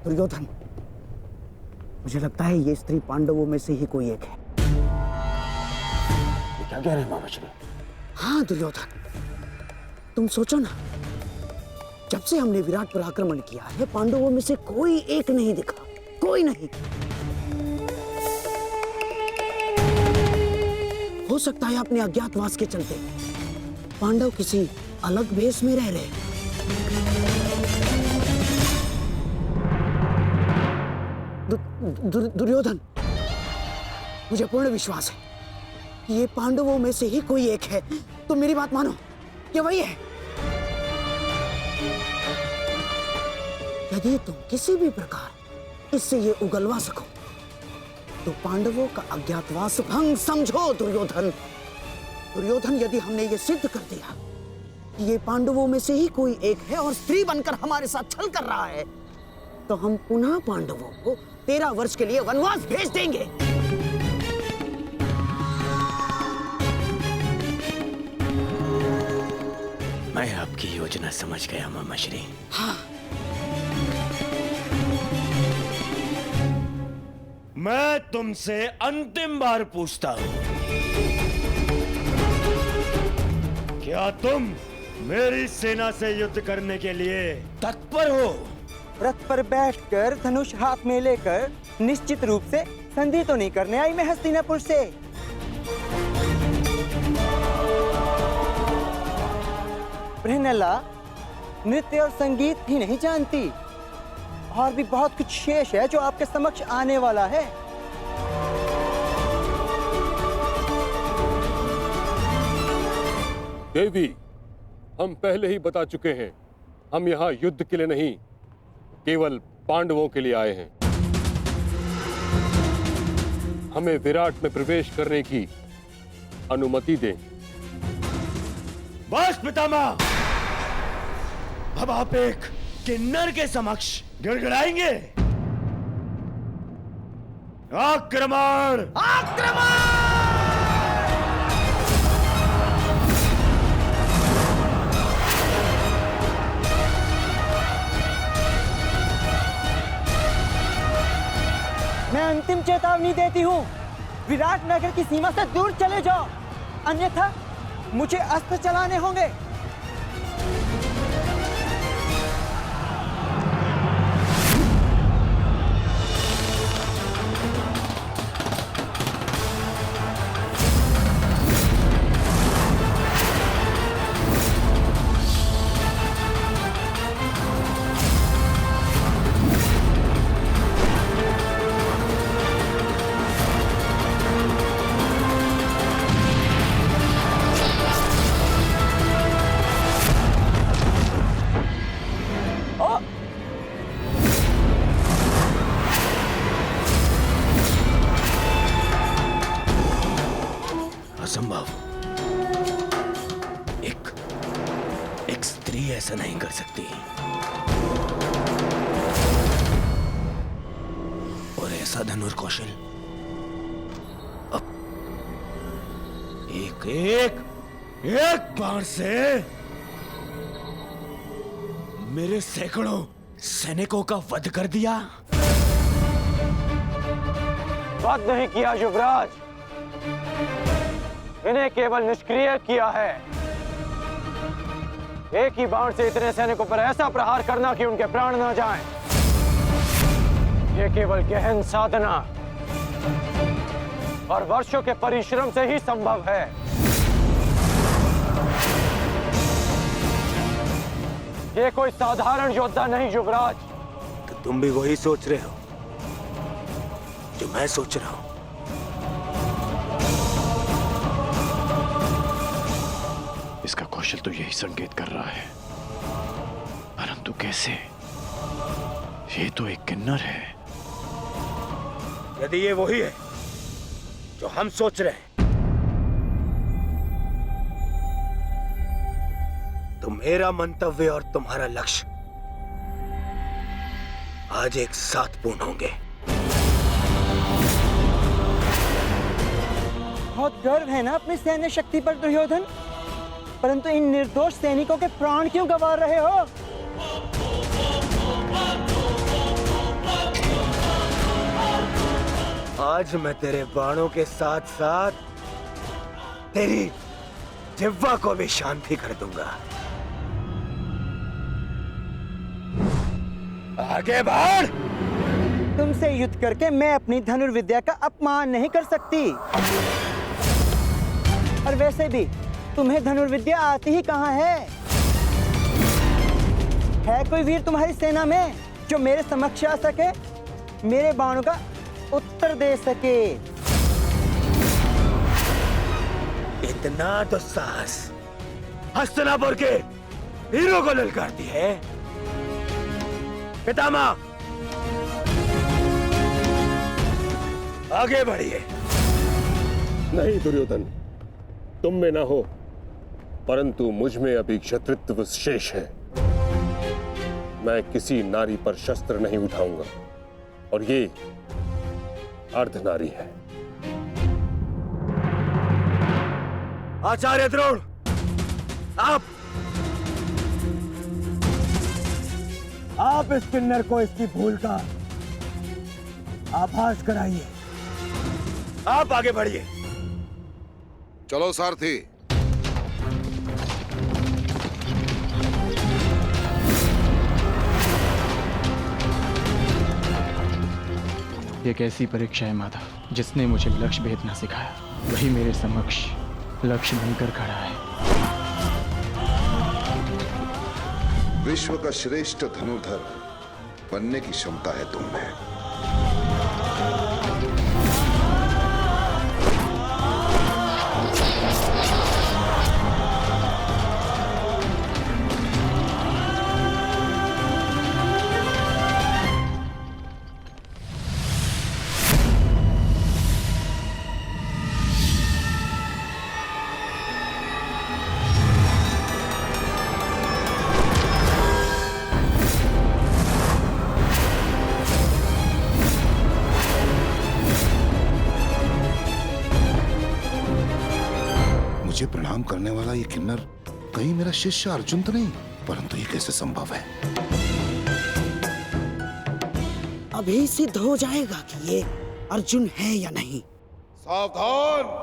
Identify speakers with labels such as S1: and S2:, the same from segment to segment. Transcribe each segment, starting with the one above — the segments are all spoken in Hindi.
S1: दुर्योधन, मुझे लगता है ये स्त्री पांडवों में से ही कोई एक है।
S2: क्या कह रहे हैं मामाश्री?
S1: हाँ दुर्योधन, तुम सोचो ना, जब से हमने विराट पर आक्रमण किया है पांडवों में से कोई एक नहीं दिखा, कोई नहीं। हो सकता है अपने अज्ञातवास के चलते पांडव किसी अलग भेष में रह रहे। दुर्योधन, मुझे पूर्ण विश्वास है कि ये पांडवों में से ही कोई एक है। तुम मेरी बात मानो, ये वही है। यदि तुम किसी भी प्रकार इससे ये उगलवा सको तो पांडवों का अज्ञातवास भंग समझो। दुर्योधन, दुर्योधन, यदि हमने ये सिद्ध कर दिया कि ये पांडवों में से ही कोई एक है और स्त्री बनकर हमारे साथ छल कर रहा है, तो हम पुनः पांडवों को 13 वर्ष के लिए वनवास भेज देंगे।
S2: मैं आपकी योजना समझ गया मामाश्री।
S1: हाँ,
S2: मैं तुमसे अंतिम बार पूछता हूं, क्या तुम मेरी सेना से युद्ध करने के लिए तत्पर हो?
S3: रथ पर बैठकर धनुष हाथ में लेकर निश्चित रूप से संधि तो नहीं करने आई मैं हस्तिनापुर से। बृहन्नला नृत्य और संगीत ही नहीं जानती, और भी बहुत कुछ शेष है जो आपके समक्ष आने वाला है।
S4: देवी, हम पहले ही बता चुके हैं, हम यहाँ युद्ध के लिए नहीं, केवल पांडवों के लिए आए हैं। हमें विराट में प्रवेश करने की अनुमति दें।
S2: बस पितामह, अब आप एक किन्नर के समक्ष गिड़गिड़ाएंगे। आक्रमण!
S1: आक्रमण!
S3: मैं अंतिम चेतावनी देती हूँ, विराट नगर की सीमा से दूर चले जाओ, अन्यथा मुझे अस्त्र चलाने होंगे।
S2: असंभव। एक स्त्री ऐसा नहीं कर सकती। और ऐसा धनुर कौशल अब एक बार से मेरे सैकड़ों सैनिकों का वध कर दिया।
S3: वध नहीं किया युवराज, इन्हें केवल निष्क्रिय किया है। एक ही बाण से इतने सैनिकों पर ऐसा प्रहार करना कि उनके प्राण न जाएं, ये केवल गहन साधना और वर्षों के परिश्रम से ही संभव है। ये कोई साधारण योद्धा नहीं युवराज।
S2: तो तुम भी वही सोच रहे हो जो मैं सोच रहा हूं।
S5: इसका कौशल तो यही संकेत कर रहा है, परंतु कैसे? ये तो एक किन्नर है।
S2: यदि ये वही है जो हम सोच रहे हैं, तो मेरा मंतव्य और तुम्हारा लक्ष्य आज एक साथ पूर्ण होंगे।
S3: बहुत गर्व है ना अपनी सैन्य शक्ति पर दुर्योधन, परंतु इन निर्दोष सैनिकों के प्राण क्यों गंवा रहे हो?
S2: आज मैं तेरे बाणों के साथ साथ तेरी जिह्वा को भी शांति कर दूंगा। आगे बढ़।
S3: तुमसे युद्ध करके मैं अपनी धनुर्विद्या का अपमान नहीं कर सकती। और वैसे भी तुम्हें धनुर्विद्या आती ही कहाँ है? है कोई वीर तुम्हारी सेना में जो मेरे समक्ष आ सके, मेरे बाणों का उत्तर दे सके?
S2: इतना दुस्साहस हस्तिनापुर के वीरों को ललकारती है। पितामह, आगे बढ़िए।
S4: नहीं दुर्योधन, तुम में ना हो, परंतु मुझ में अभी क्षत्रित्व शेष है। मैं किसी नारी पर शस्त्र नहीं उठाऊंगा, और ये अर्धनारी है।
S2: आचार्य द्रोण, आप इस किन्नर को इसकी भूल का आभास कराइए। आप आगे बढ़िए।
S6: चलो सारथी।
S7: ये कैसी परीक्षा है माता, जिसने मुझे लक्ष्य भेदना सिखाया, वही मेरे समक्ष लक्ष्य बनकर खड़ा है।
S6: विश्व का श्रेष्ठ धनुर्धर बनने की क्षमता है तुम में। मुझे प्रणाम करने वाला ये किन्नर कहीं मेरा शिष्य अर्जुन तो नहीं? परंतु ये कैसे संभव है?
S1: अभी सिद्ध हो जाएगा कि ये अर्जुन है या नहीं।
S6: सावधान।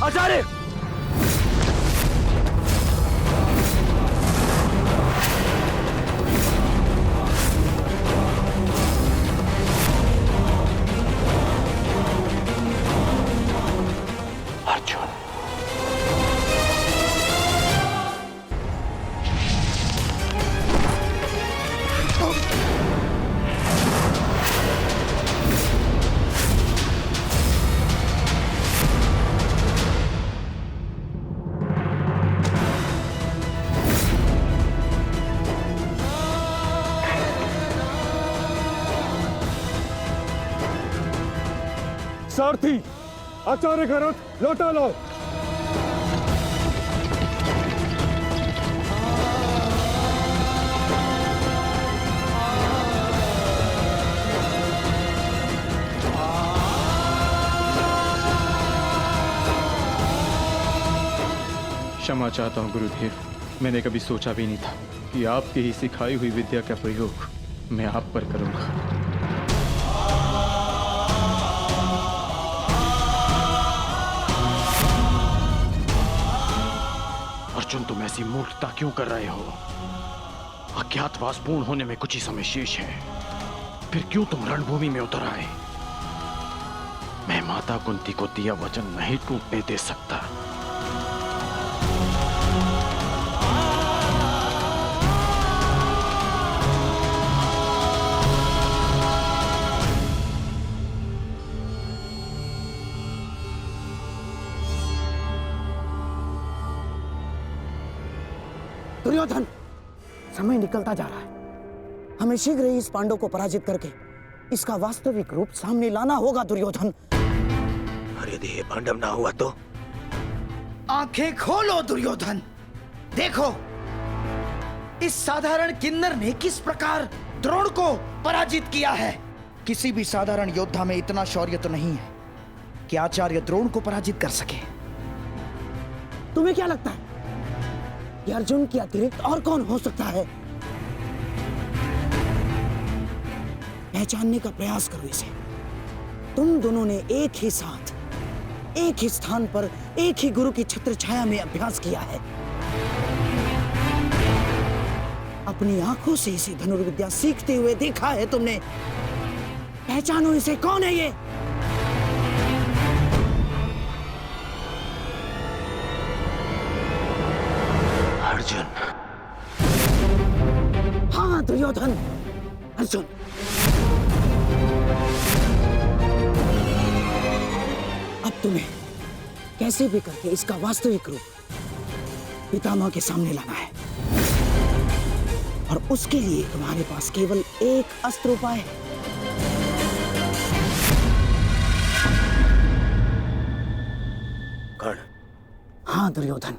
S2: आचार्य,
S5: अर्जुन,
S4: सारथी, आचार्य का रथ लौटा लाओ।
S7: क्षमा चाहता हूँ गुरुदेव, मैंने कभी सोचा भी नहीं था कि आपकी ही सिखाई हुई विद्या का प्रयोग मैं आप पर करूंगा।
S5: अर्जुन, तुम ऐसी मूर्खता क्यों कर रहे हो? अज्ञातवास पूर्ण होने में कुछ ही समय शेष है, फिर क्यों तुम रणभूमि में उतर आए? मैं माता कुंती को दिया वचन नहीं टूटने दे सकता।
S1: दुर्योधन, समय निकलता जा रहा है। हमें शीघ्र ही इस पांडव को पराजित करके इसका वास्तविक रूप सामने लाना होगा दुर्योधन।
S2: और यदि ये पांडव ना हुआ तो?
S1: आंखें खोलो दुर्योधन,
S8: देखो इस साधारण किन्नर ने किस प्रकार द्रोण को पराजित किया है। किसी भी साधारण योद्धा में इतना शौर्य तो नहीं है कि आचार्य द्रोण को पराजित कर सके।
S1: तुम्हें क्या लगता है कि अर्जुन के अतिरिक्त और कौन हो सकता है? पहचानने का प्रयास करो इसे। तुम दोनों ने एक ही साथ, एक ही स्थान पर, एक ही गुरु की छत्र छाया में अभ्यास किया है। अपनी आंखों से इसे धनुर्विद्या सीखते हुए देखा है तुमने। पहचानो इसे, कौन है ये?
S5: अर्जुन।
S1: हाँ दुर्योधन, अर्जुन। अब तुम्हें कैसे भी करके इसका वास्तविक रूप पितामह के सामने लाना है, और उसके लिए तुम्हारे पास केवल एक अस्त्र उपाय है।
S2: कर्ण।
S1: हाँ दुर्योधन,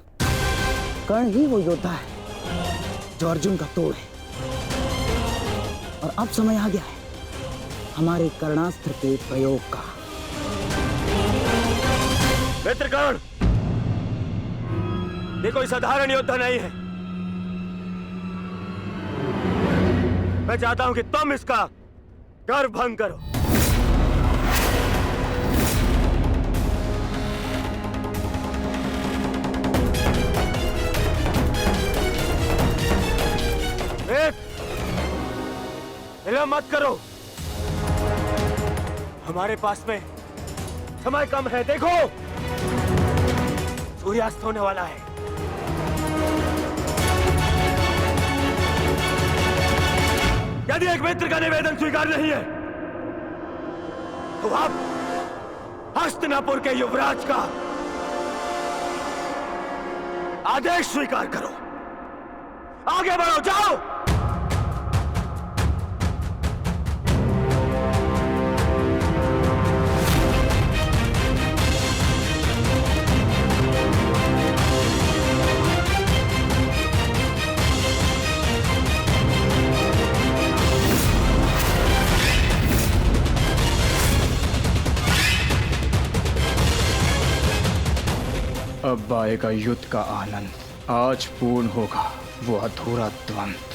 S1: कर्ण ही वो योद्धा है जो अर्जुन का तोड़ है। और अब समय आ गया है हमारे कर्णास्त्र के प्रयोग का।
S2: मित्र कर्ण, ये कोई साधारण योद्धा नहीं है। मैं चाहता हूं कि तुम इसका गर्व भंग करो। विलंब मत करो, हमारे पास में समय कम है। देखो सूर्यास्त होने वाला है। यदि एक मित्र का निवेदन स्वीकार नहीं है तो आप हस्तिनापुर के युवराज का आदेश स्वीकार करो। आगे बढ़ो, जाओ।
S7: अब आएगा युद्ध का आनंद। आज पूर्ण होगा वो अधूरा द्वंद्व।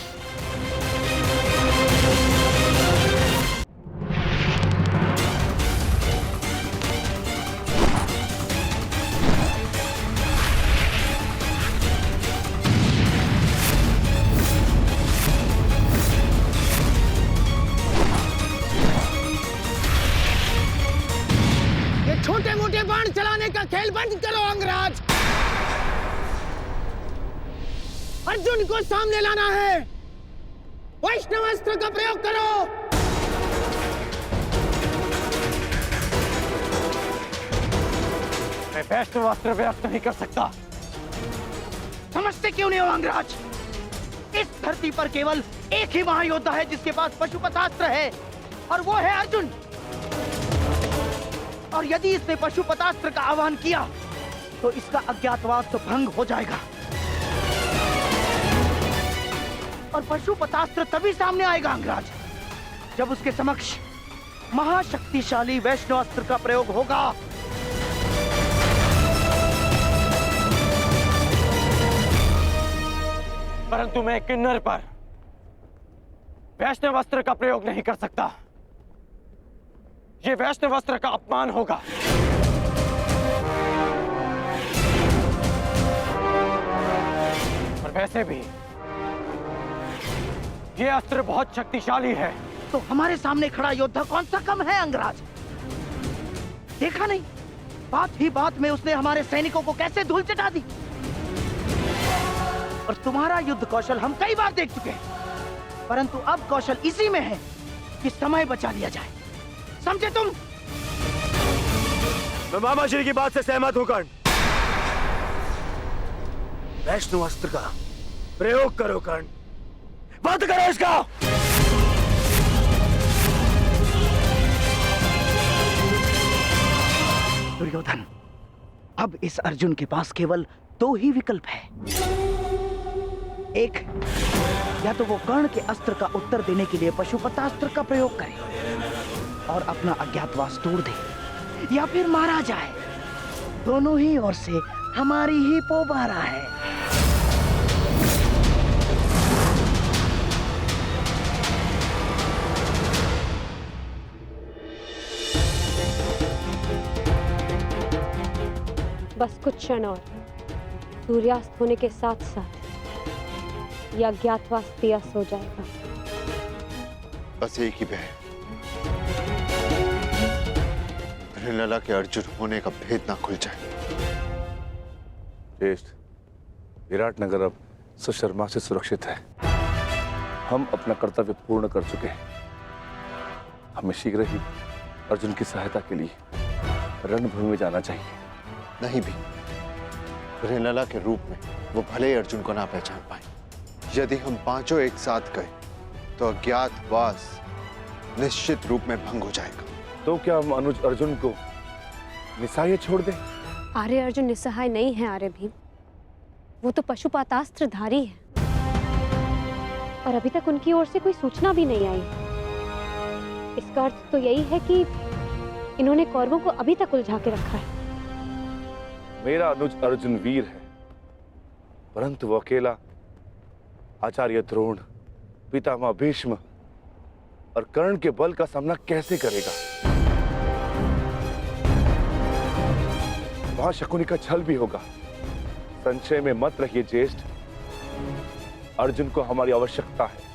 S1: ये छोटे मोटे बाण चलाने का खेल बंद करो अंगराज। अर्जुन को सामने लाना है। वैष्णवास्त्र का प्रयोग करो।
S5: मैं वैष्णवास्त्र व्यक्त नहीं कर सकता।
S8: समझते क्यों नहीं हो अंगराज? इस धरती पर केवल एक ही महायोद्धा है जिसके पास पशुपतास्त्र है, और वो है अर्जुन। और यदि इसने पशुपतास्त्र का आह्वान किया तो इसका अज्ञातवास तो भंग हो जाएगा, और पशुपतास्त्र तभी सामने आएगा अंगराज जब उसके समक्ष महाशक्तिशाली वैष्णवास्त्र का प्रयोग होगा।
S5: परंतु मैं किन्नर पर वैष्णवास्त्र का प्रयोग नहीं कर सकता। ये वैष्णवास्त्र का अपमान होगा। और वैसे भी ये अस्त्र बहुत शक्तिशाली है।
S8: तो हमारे सामने खड़ा योद्धा कौन सा कम है अंगराज? देखा नहीं, बात ही बात में उसने हमारे सैनिकों को कैसे धूल चटा दी। और तुम्हारा युद्ध कौशल हम कई बार देख चुके हैं, परंतु अब कौशल इसी में है कि समय बचा लिया जाए। समझे तुम?
S2: मैं मामा श्री की बात से सहमत हूं कर्ण। वैष्णवास्त्र का प्रयोग करो कर्ण, बंद करो इसका।
S8: दुर्योधन, अब इस अर्जुन के पास केवल दो ही विकल्प है। एक है, या तो वो कर्ण के अस्त्र का उत्तर देने के लिए पशुपतास्त्र का प्रयोग करे और अपना अज्ञातवास तोड़ दे, या फिर मारा जाए। दोनों ही ओर से हमारी ही पोबारा है।
S9: बस कुछ क्षण और, सूर्यास्त होने के साथ साथ यह अज्ञातवास दियास हो जाएगा।
S10: बस एक ही भय, हिरण्यला के अर्जुन होने का भेद ना खुल जाए।
S11: ज्येष्ठ, विराटनगर अब सुशर्मा से सुरक्षित है। हम अपना कर्तव्य पूर्ण कर चुके हैं। हमें शीघ्र ही अर्जुन की सहायता के लिए रणभूमि में जाना चाहिए।
S10: नहीं भी, हिरण्यला के रूप में वो भले ही अर्जुन को ना पहचान पाए। यदि हम पांचों एक साथ गए तो अज्ञातवास निश्चित रूप में भंग हो जाएगा।
S11: तो क्या हम अनुज अर्जुन को निस्सहाय छोड़ दें?
S9: आर्य अर्जुन निस्सहाय नहीं है आर्य भीम, वो तो पशुपातास्त्रधारी है और अभी तक उनकी ओर से कोई सूचना भी नहीं आई। इसका अर्थ तो यही है कि इन्होंने कौरवों को अभी तक उलझा के रखा है।
S11: मेरा अनुज अर्जुन वीर है, परंतु वो अकेला आचार्य द्रोण, पितामह भीष्म और कर्ण के बल का सामना कैसे करेगा? वहां शकुनी का छल भी होगा। संशय में मत रहिए ज्येष्ठ, अर्जुन को हमारी आवश्यकता है।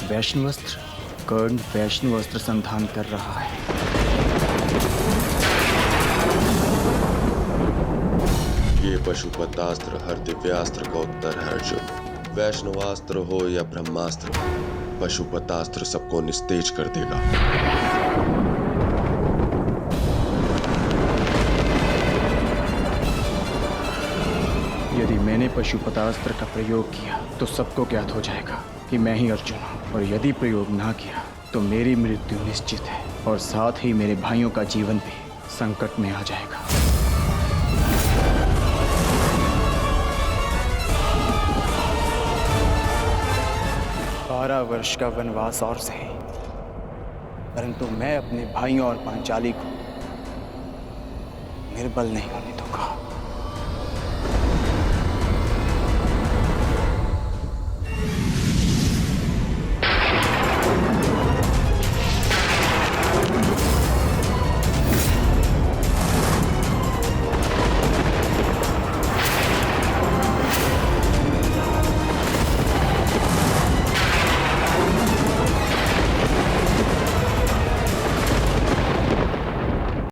S7: वैष्णवस्त्र, कर्ण वैष्णवस्त्र संधान कर रहा है।
S12: ये पशुपतास्त्र हर दिव्यास्त्र का उत्तर है अर्जुन। वैष्णवास्त्र हो या ब्रह्मास्त्र, पशुपतास्त्र सबको निस्तेज कर देगा।
S7: यदि मैंने पशुपतास्त्र का प्रयोग किया तो सबको ज्ञात हो जाएगा कि मैं ही अर्जुन हूँ, और यदि प्रयोग ना किया तो मेरी मृत्यु निश्चित है और साथ ही मेरे भाइयों का जीवन भी संकट में आ जाएगा। 12 वर्ष का वनवास और सही, परंतु मैं अपने भाइयों और पांचाली को निर्बल नहीं होने दूंगा।